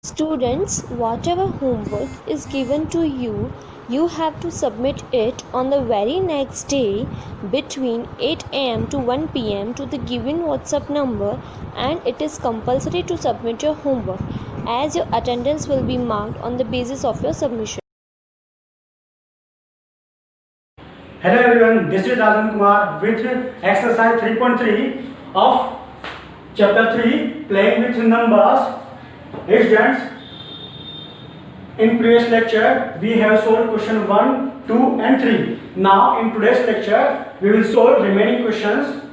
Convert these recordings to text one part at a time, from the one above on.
Students, whatever homework is given to you, you have to submit it on the very next day between 8 am to 1 pm to the given WhatsApp number, and it is compulsory to submit your homework as your attendance will be marked on the basis of your submission. Hello everyone, this is Rajan Kumar with exercise 3.3 of chapter 3, playing with numbers. Students, in previous lecture we have solved question 1, 2 and 3. Now in today's lecture we will solve remaining questions.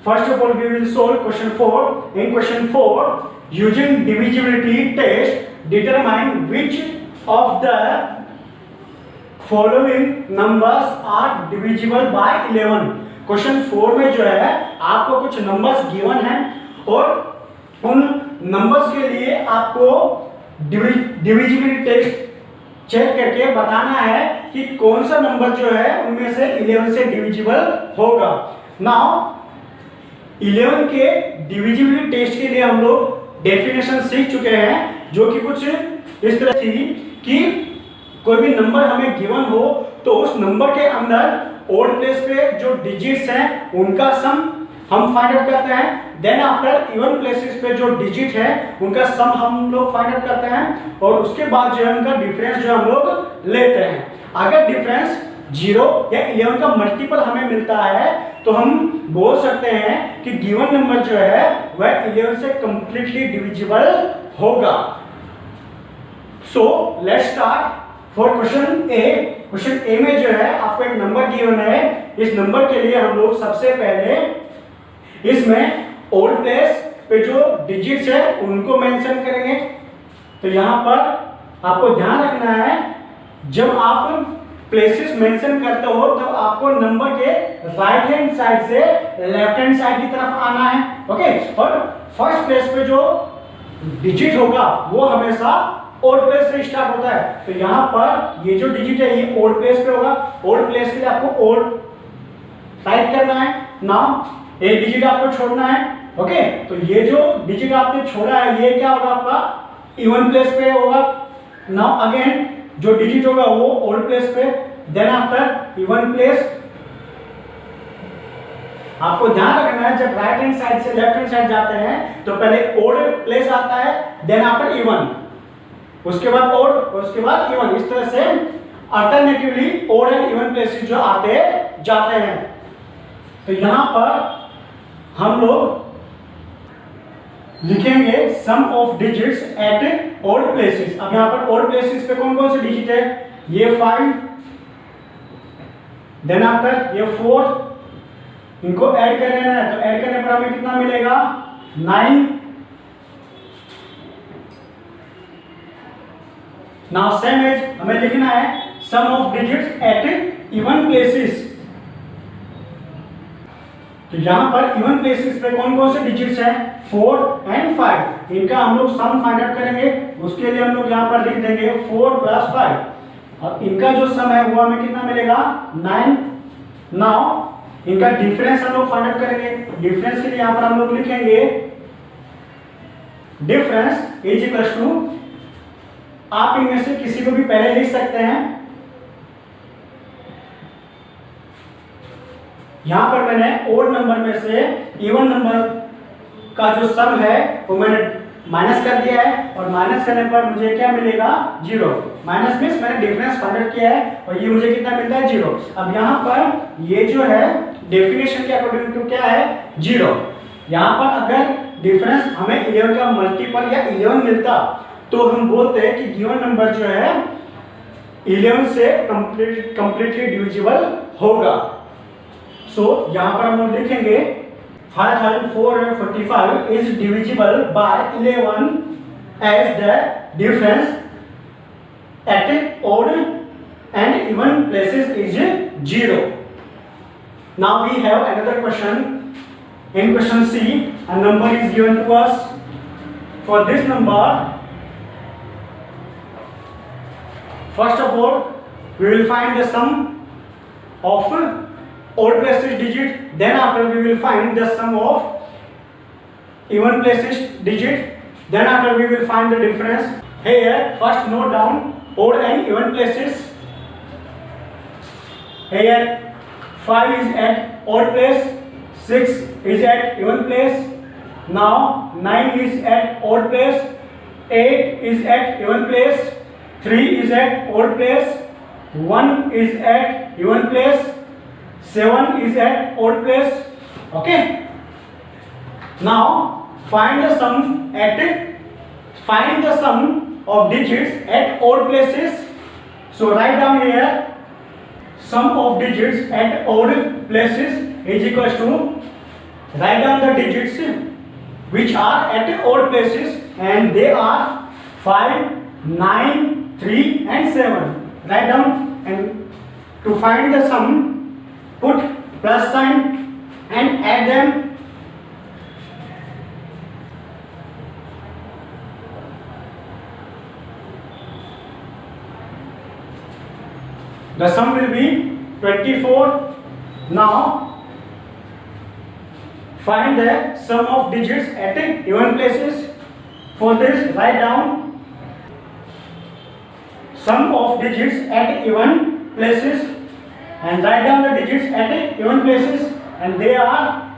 First of all we will solve question 4. In question 4, using divisibility test, determine which of the following numbers are divisible by 11. Question 4 में जो है आपको कुछ numbers given हैं और उन numbers के लिए आपको डिविजिबिलिटी टेस्ट चेक करके बताना है कि कौन सा नंबर जो है उनमें से 11 से डिविजिबल होगा. नाउ 11 के डिविजिबिलिटी टेस्ट के लिए हम लोग डेफिनेशन सीख चुके हैं, जो कि कुछ इस तरह थी कि कोई भी नंबर हमें गिवन हो तो उस नंबर के अंदर ओड प्लेस पे जो डिजिट्स हैं उनका सम हम फाइंड आउट करते हैं. देन आफ्टर इवन प्लेसेस पे जो डिजिट है उनका सम हम लोग फाइंड आउट करते हैं और उसके बाद जो है उनका डिफरेंस जो हम लोग लेते हैं. अगर डिफरेंस 0 या 11 का मल्टीपल हमें मिलता है तो हम बोल सकते हैं कि गिवन नंबर जो है वह 11 से कंप्लीटली डिविजिबल होगा. So let's start for question A. Question A में जो है आपको एक नंबर गिवन है. इस नंबर के लिए हम लोग सबसे पहले इसमें ओड प्लेस पे जो डिजिट्स है उनको मेंशन करेंगे. तो यहां पर आपको ध्यान रखना है, जब आप प्लेसेस मेंशन करते हो तब आपको नंबर के राइट हैंड साइड से लेफ्ट हैंड साइड की तरफ आना है. ओके, और फर्स्ट प्लेस पे जो डिजिट होगा वो हमेशा ओड प्लेस से स्टार्ट होता है. तो यहाँ पर ये जो डिजिट है ये ओड प्लेस पे होगा. ओड प्लेस के लिए आपको ओड टाइप करना है. नाउ एक डिजिट आपको छोड़ना है. ओके, तो ये जो डिजिट आपने छोड़ा है ये क्या होगा आपका इवन प्लेस पे होगा. नाउ अगेन जो डिजिट होगा वो ओड प्लेस पे. Then after even place. आपको ध्यान रखना है जब राइट हैंड साइड से लेफ्ट हैंड साइड जाते हैं तो पहले ओड प्लेस आता है, देन आफ्टर इवन, उसके बाद ओड और उसके बाद इवन. इस तरह से alternatively odd and even places जो आते जाते हैं. तो यहां पर हम लोग लिखेंगे sum of digits at odd places. अब यहां पर ओड प्लेसेस पे कौन कौन से डिजिट है? ये 5, देन आफ्टर ये 4. इनको ऐड कर लेना है. तो ऐड करने पर हमें कितना मिलेगा? 9. Now same as हमें लिखना है sum of digits at even places. तो यहाँ पर इवन प्लेसेस पे कौन कौन से डिजिट्स हैं? 4 एंड 5. इनका हम लोग सम फाइंड आउट करेंगे. उसके लिए हम लोग यहाँ पर लिख देंगे 4 + 5. अब इनका जो सम है वो हमें कितना मिलेगा? 9. नाउ इनका डिफरेंस हम लोग फाइंड आउट करेंगे. डिफरेंस के लिए यहाँ पर हम लोग लिखेंगे डिफरेंस इज इक्वल टू, आप इनमें से किसी को भी पहले लिख सकते हैं. यहां पर मैंने ओड नंबर में से इवन नंबर का जो सम है वो मैंने माइनस कर दिया है और माइनस करने पर मुझे क्या मिलेगा? 0. माइनस मींस मैंने डिफरेंस फाइंड आउट किया है और ये मुझे कितना मिलता है? 0. अब यहां पर ये जो है डेफिनेशन के अकॉर्डिंग टू क्या है? 0. यहां पर अगर डिफरेंस हमें 11 का मल्टीपल या 11 मिलता तो हम बोलते हैं कि गिवन नंबर जो है 11 से कंप्लीटली डिविजिबल होगा. सो यहां पर हम लोग लिखेंगे 5445 is divisible by 11 as the difference at odd and even places is 0. Now we have another question. In question C a number is given to us. For this number, first of all we will find the sum of odd places digit. Then after we will find the sum of even places digit. Then after we will find the difference. Here first note down odd and even places. Here 5 is at odd place, 6 is at even place. Now 9 is at odd place, 8 is at even place, 3 is at odd place, 1 is at even place, 7 is at odd place. Okay. Now find the sum of digits at odd places. So write down here sum of digits at odd places is equals to, write down the digits which are at odd places, and they are 5, 9, 3 and 7. Write down, and to find the sum put plus sign and add them. The sum will be 24. Now find the sum of digits at even places. For this, write down sum of digits at even places and write down the digits at even places, and they are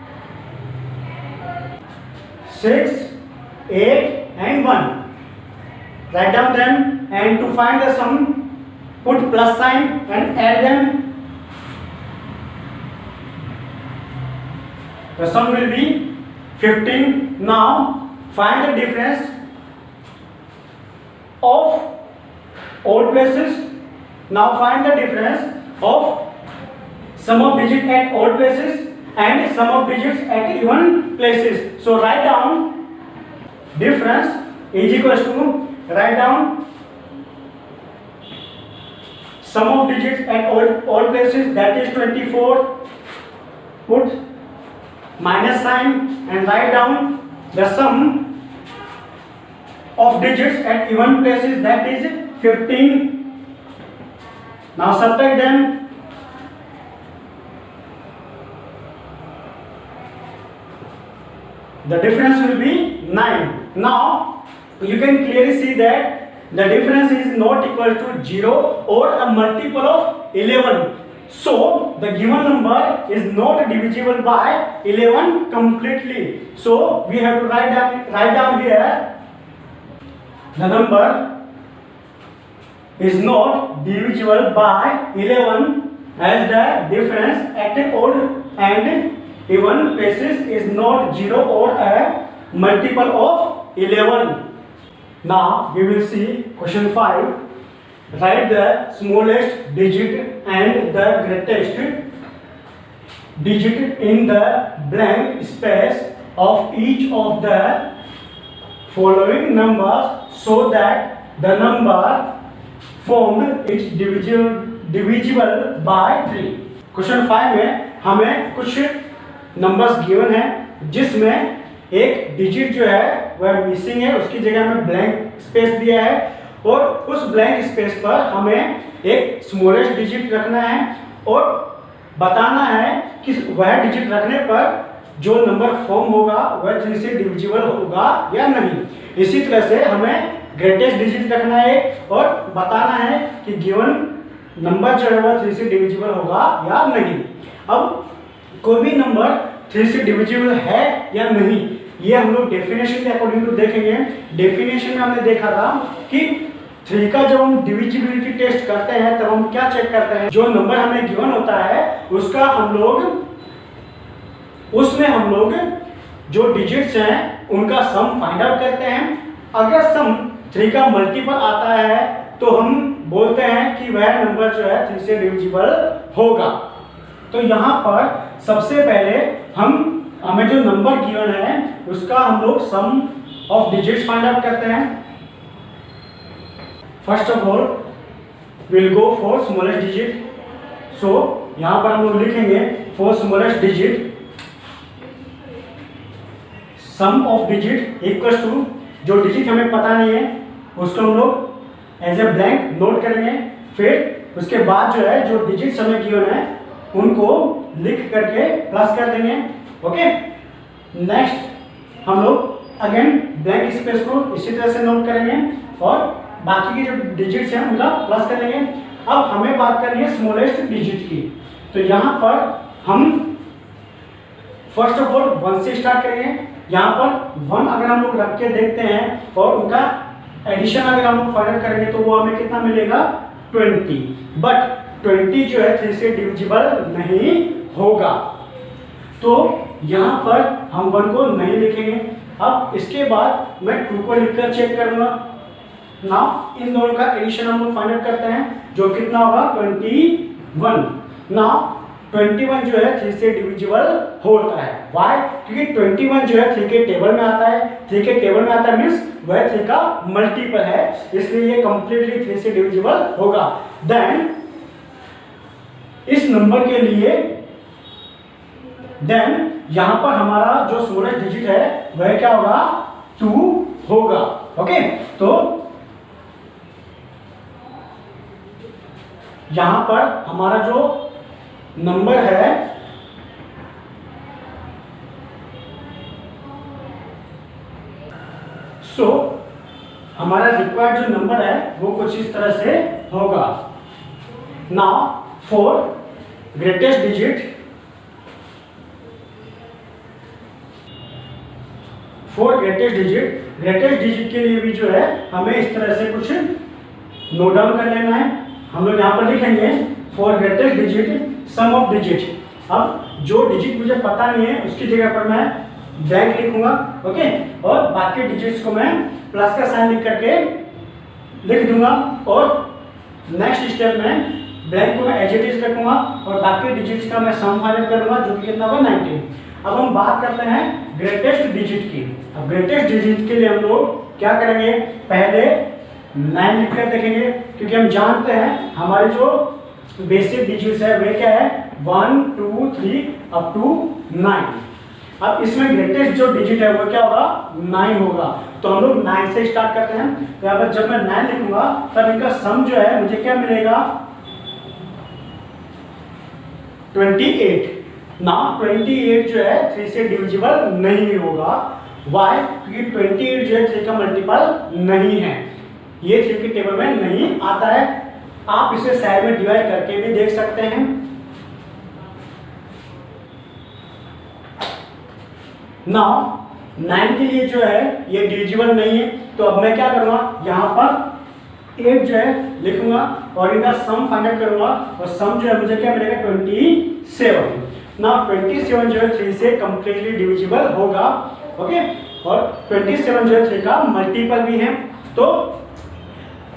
6, 8 and 1. Write down them, and to find the sum put plus sign and add them. The sum will be 15. Now find the difference of odd places. Now find the difference of sum of digits at odd places and sum of digits at even places. So write down difference is equals to, write down sum of digits at odd places, that is 24. Put minus sign and write down the sum of digits at even places, that is 15. Now subtract them. The difference will be 9. Now you can clearly see that the difference is not equal to 0 or a multiple of 11. So the given number is not divisible by 11 completely. So we have to write down here the number is not divisible by 11, as the difference at odd and even places is not 0 or a multiple of 11. Now we will see question 5. Write the smallest digit and the greatest digit in the blank space of each of the following numbers so that the number formed is divisible by 3. Question 5 में हमें कुछ numbers given है जिसमें एक digit जो है वह missing है, उसकी जगह में ब्लैंक स्पेस दिया है और उस ब्लैंक स्पेस पर हमें एक स्मॉलेस्ट डिजिट रखना है और बताना है कि वह डिजिट रखने पर जो नंबर फॉर्म होगा वह 3 से डिविजिबल होगा या नहीं। इसी तरह से हमें ग्रेटेस्ट डिजिट रखना है और बताना है कि गिवन नंबर जो है वह 3 से डिविजिबल होगा या नहीं। अब कोई भी नंबर 3 से डिविजिबल है या नहीं, ये हम लोग डेफिनेशन के अकॉर्डिंग टू देखेंगे। डेफिनेशन में हमने देखा था कि 3 का जब हम डिविजिबिलिटी टेस्ट करते हैं तब हम क्या चेक करते हैं, जो नंबर हमें गिवन होता है उसका उसमें हम लोग जो डिजिट्स हैं उनका सम फाइंड आउट करते हैं। अगर सम 3 का मल्टीपल आता है तो हम बोलते हैं कि वह नंबर जो है 3 से डिविजिबल होगा। तो यहाँ पर सबसे पहले हमें जो नंबर गिवन है उसका हम लोग sum of digits find out करते हैं। First of all will go for smallest digit. So यहाँ पर हम लोग लिखेंगे for smallest digit sum of digit equal to, जो डिजिट हमें पता नहीं है उसको हम लोग एज ए ब्लैंक नोट करेंगे। फिर उसके बाद जो है जो डिजिट हमें गिवन है उनको लिख करके प्लस कर देंगे। ओके, नेक्स्ट हम लोग अगेन ब्लैंक स्पेस को इसी तरह से नोट करेंगे और बाकी के जो डिजिट्स हैं उनका प्लस करेंगे। अब हमें बात करनी है स्मॉलेस्ट डिजिट की, तो यहाँ पर हम फर्स्ट ऑफ ऑल 1 से स्टार्ट करेंगे। यहाँ पर 1 अगर हम लोग रख के देखते हैं और उनका एडिशन अगर हम लोग फाइंड करेंगे तो वो हमें कितना मिलेगा 20, बट 20 जो है 3 से डिविजिबल नहीं होगा, तो यहाँ पर हम 1 को नहीं लिखेंगे। अब इसके बाद मैं 2 को लिखकर चेक करूंगा। नाउ इन दोनों का एडिशन हम लोग फाइंड आउट करते हैं, जो कितना होगा 21। नाउ 21 जो है 3 से डिविजिबल होता है। व्हाई? क्योंकि 21 जो है 3 के टेबल में आता है। 3 के टेबल में आता है मीन्स वह 3 का मल्टीपल है, इसलिए ये कंप्लीटली 3 से डिविजिबल होगा। देन इस नंबर के लिए देन यहां पर हमारा जो स्मॉलेस्ट डिजिट है वह क्या होगा 2 होगा। ओके, तो यहां पर हमारा जो नंबर है हमारा रिक्वायर्ड जो नंबर है वो कुछ इस तरह से होगा। Now for greatest digit, greatest digit के लिए भी जो है हमें इस तरह से कुछ नोट डाउन कर लेना है। हम लोग यहाँ पर लिखेंगे for greatest digit sum of digit. अब जो डिजिट मुझे पता नहीं है उसकी जगह पर मैं ब्लैंक लिखूंगा, ओके, और बाकी डिजिट्स को मैं प्लस का साइन लिख करके लिख दूंगा और नेक्स्ट स्टेप में ब्लैंक को मैं एज इट इज रखूंगा और बाकी डिजिट्स का मैं सम फाइंड करूंगा, जो कि कितना होगा 19। अब हम बात करते हैं ग्रेटेस्ट डिजिट की। अब ग्रेटेस्ट डिजिट के लिए हम लोग क्या करेंगे, पहले 9 लिखकर देखेंगे, क्योंकि हम जानते हैं हमारे जो बेसिक डिजिट्स है वे क्या है 1 2 3 अप टू 9। अब इसमें ग्रेटेस्ट जो डिजिट है वो क्या होगा 9 होगा, तो हम लोग 9 से स्टार्ट करते हैं। तो यहाँ पर जब मैं 9 लिखूंगा तब इनका सम जो है मुझे क्या मिलेगा 28। ना 28 जो है 3 से डिविजिबल नहीं होगा। वाई? क्योंकि 28 जो है 3 का मल्टीपल नहीं है, ये 3 के टेबल में नहीं आता है। आप इसे साइड में डिवाइड करके भी देख सकते हैं। नाउ 9 के लिए जो है ये डिविजिबल नहीं है, तो अब मैं क्या करूंगा यहाँ पर 8 जो है लिखूंगा और इनका सम फाइंड आउट करूंगा और सम जो है मुझे क्या मिलेगा 27। नाउ 27 जो है 3 से कंप्लीटली डिविजिबल होगा, ओके, और 27 जो है 3 का मल्टीपल भी है, तो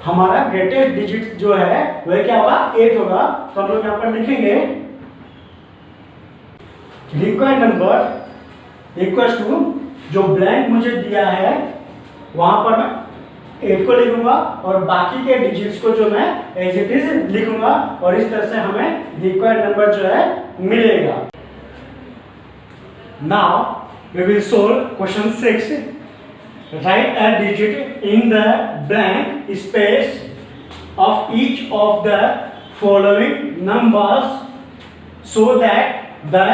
हमारा ग्रेटेस्ट डिजिट जो है वह क्या होगा 8 होगा। तो हम लोग यहाँ पर लिखेंगे रिक्वायर्ड नंबर इक्वल्स टू जो ब्लैंक मुझे दिया है वहां पर मैं 8 को लिखूंगा और बाकी के डिजिट्स को जो मैं एज इट इज लिखूंगा और इस तरह से हमें रिक्वायर्ड नंबर जो है मिलेगा। Now we will solve question 6। Write a digit in the blank space of each of the following numbers so that the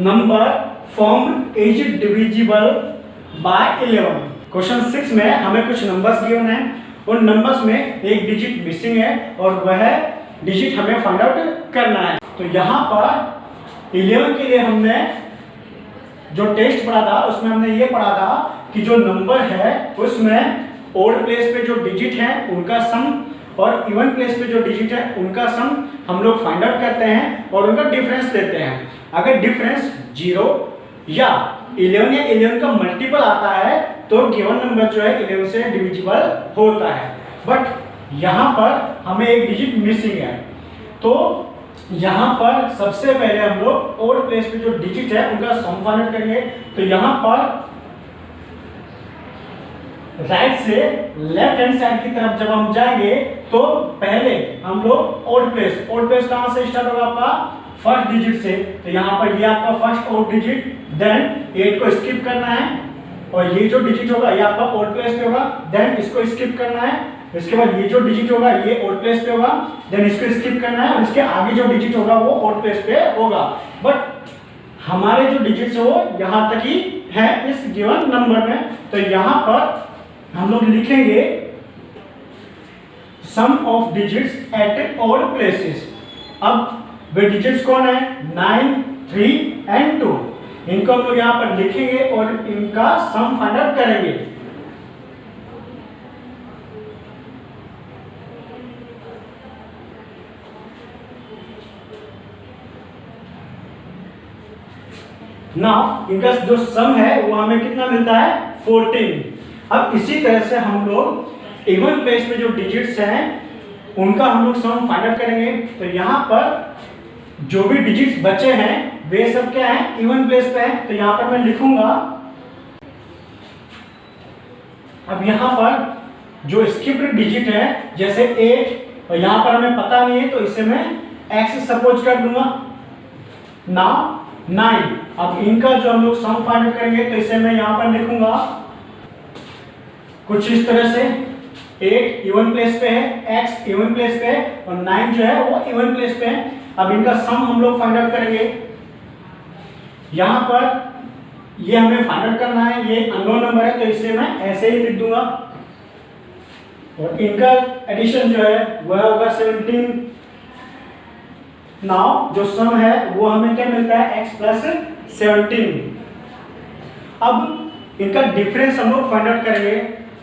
number formed is divisible by 11। Question 6 में हमें कुछ नंबर्स गिवन हैं, उन numbers में एक डिजिट मिसिंग है और वह डिजिट हमें फाइंड आउट करना है। तो यहाँ पर 11 के लिए हमने जो टेस्ट पढ़ा था उसमें हमने ये पढ़ा था कि जो नंबर है उसमें ओड प्लेस पे जो डिजिट है उनका सम और इवन प्लेस पे जो डिजिट है उनका सम हम लोग फाइंड आउट करते हैं और उनका डिफरेंस लेते हैं। अगर डिफरेंस 0 या 11 या 11 का मल्टीपल आता है तो गिवन नंबर जो है 11 से डिविजिबल होता है। बट यहाँ पर हमें एक डिजिट मिसिंग है, तो यहाँ पर सबसे पहले हम लोग ओड प्लेस पे जो डिजिट है उनका सम फाइंड आउट करेंगे। तो यहाँ पर राइट से लेफ्ट हैंड साइड की तरफ जब हम जाएंगे तो पहले हम लोग ओड प्लेस कहां से स्टार्ट होगा आपका फर्स्ट डिजिट से, तो यहाँ पर ये आपका फर्स्ट ओड डिजिट, देन 8 को स्किप करना है और ये जो डिजिट होगा ये आपका ओड प्लेस पे होगा, देन इसको स्किप करना है, इसके बाद ये जो डिजिट होगा ये ओड प्लेस पे होगा, देन इसको स्किप करना है और इसके आगे जो डिजिट होगा वो ओड प्लेस पे होगा। बट हमारे जो डिजिट्स है वो यहाँ तक ही है इस गिवन नंबर में, तो यहाँ पर हम लोग लिखेंगे sum of digits at odd places. अब वे डिजिट्स कौन है? 9, 3 एंड 2। इनको हम लोग यहाँ पर लिखेंगे और इनका सम फाइंड आउट करेंगे। नाउ इनका जो सम है वो हमें कितना मिलता है? 14। अब इसी तरह से हम लोग इवन प्लेस में जो डिजिट्स हैं उनका हम लोग सम फाइंड आउट करेंगे। तो यहाँ पर जो भी डिजिट्स बचे हैं वे सब क्या है? इवन प्लेस पे है। तो यहाँ पर मैं लिखूंगा, अब यहाँ पर जो स्किप्ड डिजिट है जैसे 8 और यहाँ पर हमें पता नहीं है तो इसे मैं x सपोज कर दूंगा। नाउ 9, अब इनका जो हम लोग सम फाइंड आउट करेंगे तो इसे मैं यहाँ पर लिखूंगा कुछ इस तरह से। 8 इवन प्लेस पे है, x इवन प्लेस पे है और 9 जो है वो इवन प्लेस पे है। अब इनका सम हम लोग फाइंड आउट करेंगे। यहाँ पर ये हमें फाइंड आउट करना है, ये अननोन नंबर है तो इसे मैं ऐसे ही लिख दूंगा और इनका एडिशन जो है वह होगा 17। नाउ जो सम है वो हमें क्या मिलता है? x plus 17। अब इनका डिफरेंस हम लोग फाइंड आउट करेंगे।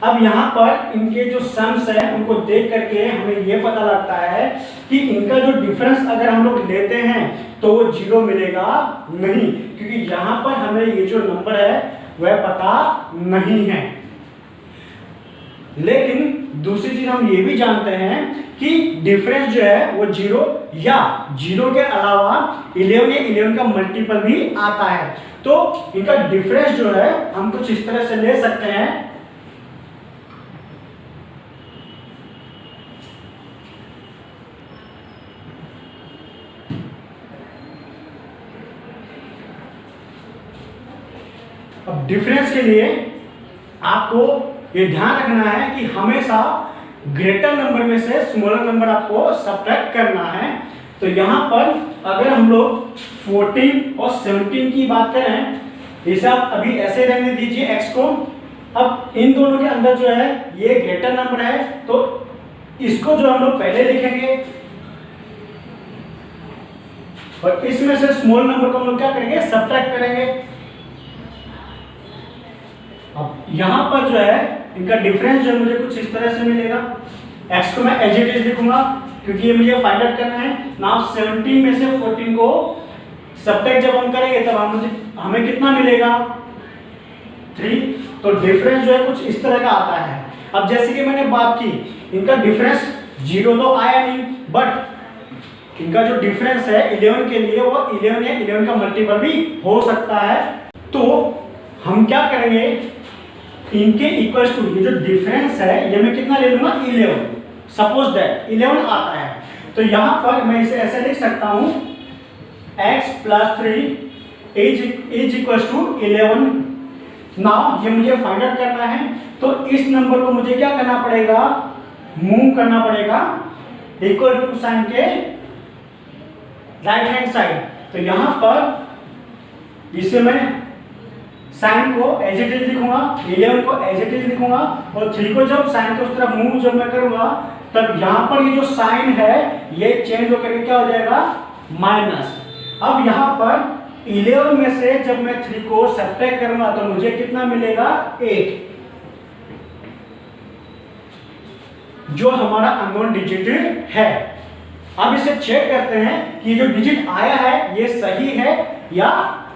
अब यहाँ पर इनके जो सम्स हैं उनको देख करके हमें ये पता लगता है कि इनका जो डिफरेंस अगर हम लोग लेते हैं तो वो 0 मिलेगा नहीं, क्योंकि यहाँ पर हमें ये जो नंबर है वह पता नहीं है। लेकिन दूसरी चीज हम ये भी जानते हैं कि डिफरेंस जो है वो 0 या 0 के अलावा 11 या 11 का मल्टीपल भी आता है। तो इनका डिफरेंस जो है हम कुछ इस तरह से ले सकते हैं। अब डिफरेंस के लिए आपको ये ध्यान रखना है कि हमेशा ग्रेटर नंबर में से स्मॉलर नंबर आपको सब्ट्रैक्ट करना है। तो यहाँ पर अगर हम लोग 14 और 17 की बात करें, इसे आप अभी ऐसे रहने दीजिए x को। अब इन दोनों के अंदर जो है ये ग्रेटर नंबर है तो इसको जो हम लोग पहले लिखेंगे और इसमें से स्मॉल नंबर को हम लोग क्या करेंगे? सब्ट्रैक्ट करेंगे। अब यहाँ पर जो है इनका डिफरेंस जो है मुझे कुछ इस तरह से मिलेगा। x को मैं एज इट इज लिखूंगा क्योंकि ये मुझे फाइंड आउट करना है। नाउ 17 में से 14 को सब्ट्रैक्ट जब हम करेंगे तब हमें कितना मिलेगा? 3। तो डिफरेंस जो है कुछ इस तरह का आता है। अब जैसे कि मैंने बात की, इनका डिफरेंस 0 तो आया नहीं, बट इनका जो डिफरेंस है 11 के लिए वो 11 या 11 का मल्टीपल भी हो सकता है। तो हम क्या करेंगे? इनके इक्वल टू ये जो डिफरेंस है ये मैं कितना ले लूंगा? 11। सपोज दैट 11 आता है तो यहाँ पर मैं इसे ऐसे लिख सकता हूँ x plus 3 is equal to 11। Now ये मुझे फाइंड आउट करना है तो इस नंबर को मुझे क्या करना पड़ेगा? मूव करना पड़ेगा इक्वल टू साइन के राइट हैंड साइड। तो यहाँ पर इसे मैं साइन को एज इट इज लिखूंगा, 11 को एज इट इज लिखूंगा और 3 को जब साइन को उस तरफ मूव जब मैं करूंगा तब यहाँ पर ये जो साइन है ये चेंज होकर क्या हो जाएगा? माइनस। अब यहाँ पर 11 में से जब मैं 3 को सब्ट्रैक्ट करूंगा तो मुझे कितना मिलेगा? 8, जो हमारा अननोन डिजिट है। अब इसे चेक करते हैं कि जो डिजिट आया है ये सही है या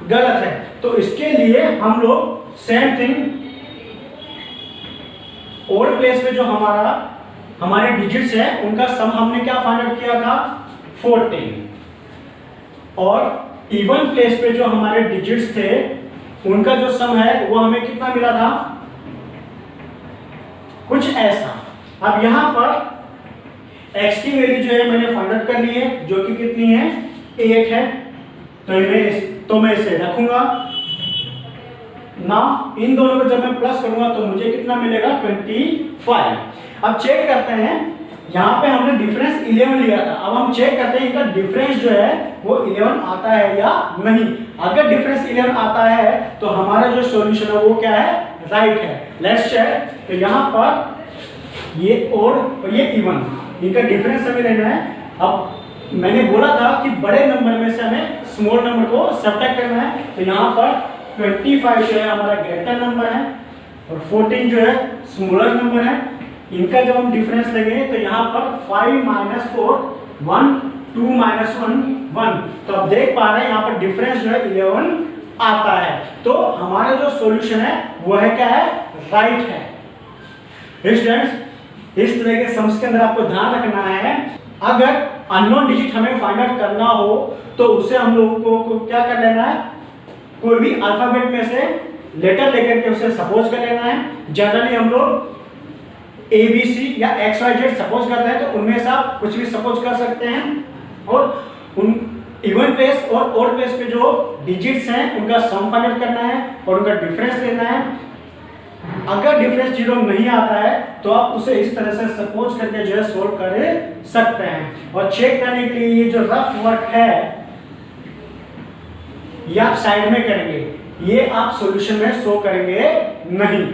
गलत है। तो इसके लिए हम लोग सेम थिंग ओड प्लेस में जो हमारे डिजिट्स हैं उनका सम हमने क्या फाइंड आउट किया था? 14। और इवन प्लेस पे जो हमारे डिजिट्स थे उनका जो सम है वो हमें कितना मिला था? कुछ ऐसा। अब यहाँ पर x की वैल्यू जो है मैंने फाइंड आउट कर ली है जो कि कितनी है? 8 है। तो मैं इसे रखूंगा ना। इन दोनों को जब मैं प्लस करूंगा तो मुझे कितना मिलेगा? 25। अब चेक करते हैं यहाँ पे हमने डिफरेंस 11 लिया था। अब हम चेक करते हैं इनका डिफरेंस जो है वो 11 आता है या नहीं। अगर डिफरेंस 11 आता है तो हमारा जो सॉल्यूशन है वो क्या है, राइट है। Let's check. तो यहाँ पर ये और ये इवन, इनका डिफरेंस हमें लेना है। अब मैंने बोला था कि बड़े नंबर में से हमें स्मॉल नंबर को सब्ट्रैक्ट करना है। तो यहाँ पर 25 जो है हमारा ग्रेटर नंबर है और 14 जो है स्मॉलर नंबर है। इनका जब हम डिफरेंस लेंगे तो यहाँ पर 5 - 4 1, 2 - 1 1। तो आप देख पा रहे हैं यहाँ पर डिफरेंस जो है 11 आता है। तो हमारा जो सॉल्यूशन है वो है क्या है, राइट है। स्टूडेंट्स, इस तरह के सम्स के अंदर आपको ध्यान रखना है, अगर अननोन डिजिट हमें फाइंड आउट करना हो तो उसे हम लोगों को क्या कर लेना है, कोई भी अल्फाबेट में से लेटर लेकर के उसे सपोज कर लेना है। जनरली हम लोग ABC या XYZ सपोज करते हैं तो उनमें से आप कुछ भी सपोज कर सकते हैं और उन इवन प्लेस और ऑड प्लेस पे जो डिजिट्स हैं उनका सम फाइंड आउट करना है और उनका डिफरेंस लेना है। अगर डिफरेंस 0 नहीं आता है तो आप उसे इस तरह से सपोज करके जो है सोल्व कर सकते हैं। और चेक करने के लिए ये जो रफ वर्क है ये आप साइड में करेंगे, ये आप सॉल्यूशन में शो करेंगे नहीं।